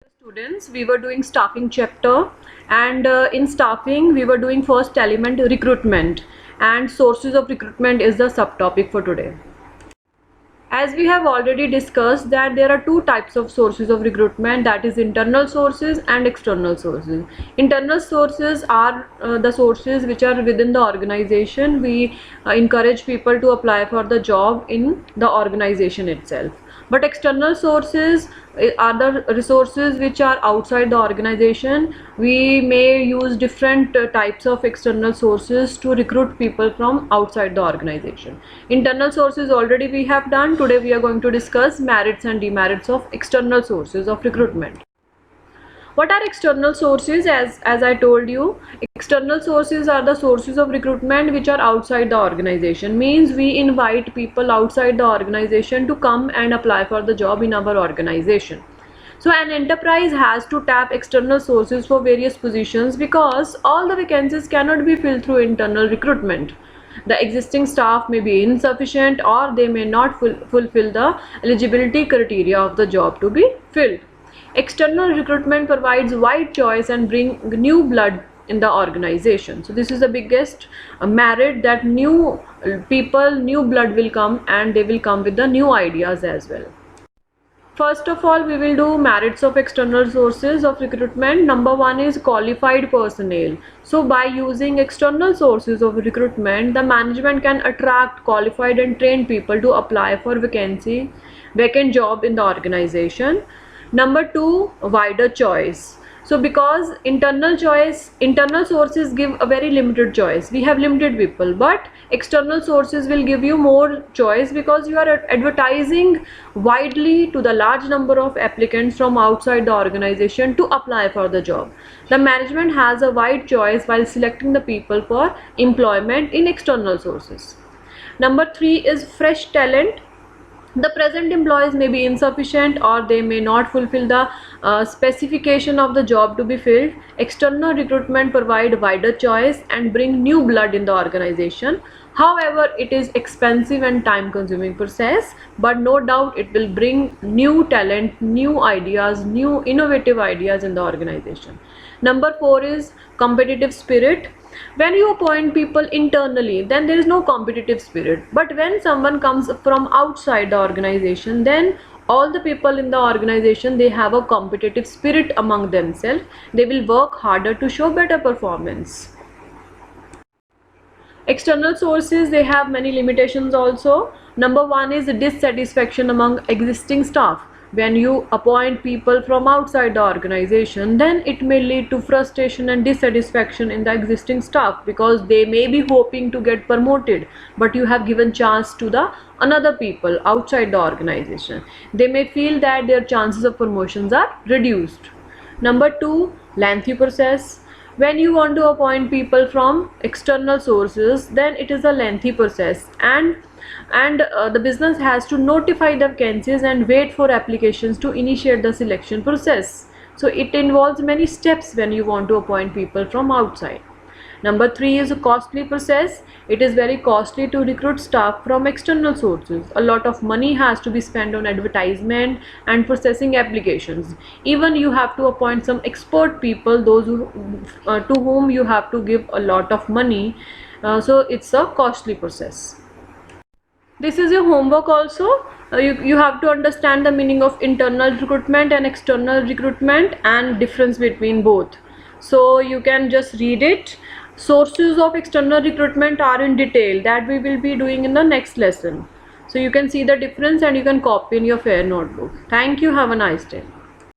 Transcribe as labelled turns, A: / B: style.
A: Students, we were doing staffing chapter, and in staffing we were doing first element recruitment, and sources of recruitment is the subtopic for today. As we have already discussed that there are two types of sources of recruitment, that is internal sources and external sources. Internal sources are the sources which are within the organization. We encourage people to apply for the job in the organization itself. But external sources are the resources which are outside the organization. We may use different types of external sources to recruit people from outside the organization. Internal sources already we have done. Today we are going to discuss merits and demerits of external sources of recruitment. What are external sources? As I told you, external sources are the sources of recruitment which are outside the organization. Means we invite people outside the organization to come and apply for the job in our organization. So an enterprise has to tap external sources for various positions because all the vacancies cannot be filled through internal recruitment. The existing staff may be insufficient or they may not fulfill the eligibility criteria of the job to be filled. External recruitment provides wide choice and bring new blood in the organization. So this is the biggest merit, that new people, new blood will come, and they will come with the new ideas as well. First of all, we will do merits of external sources of recruitment. Number one is qualified personnel. So by using external sources of recruitment, the management can attract qualified and trained people to apply for vacant job in the organization. Number two, wider choice. So because internal sources give a very limited choice. We have limited people, but external sources will give you more choice because you are advertising widely to the large number of applicants from outside the organization to apply for the job. The management has a wide choice while selecting the people for employment in external sources. Number three is fresh talent. The present employees may be insufficient or they may not fulfill the specification of the job to be filled. External recruitment provide wider choice and bring new blood in the organization. However, it is expensive and time consuming process, but no doubt it will bring new talent, new ideas, new innovative ideas in the organization. Number four is competitive spirit. When you appoint people internally, then there is no competitive spirit. But when someone comes from outside the organization, then all the people in the organization, they have a competitive spirit among themselves. They will work harder to show better performance. External sources, they have many limitations also. Number one is dissatisfaction among existing staff. When you appoint people from outside the organization, then it may lead to frustration and dissatisfaction in the existing staff because they may be hoping to get promoted, but you have given chance to the another people outside the organization. They may feel that their chances of promotions are reduced. Number two, lengthy process. When you want to appoint people from external sources, then it is a lengthy process, and the business has to notify the vacancies and wait for applications to initiate the selection process. So it involves many steps when you want to appoint people from outside. Number three is a costly process. It is very costly to recruit staff from external sources. A lot of money has to be spent on advertisement and processing applications. Even you have to appoint some expert people, those to whom you have to give a lot of money. So it's a costly process. This is your homework also. You have to understand the meaning of internal recruitment and external recruitment and difference between both. So you can just read it. Sources of external recruitment are in detail, that we will be doing in the next lesson. So you can see the difference and you can copy in your fair notebook. Thank you. Have a nice day.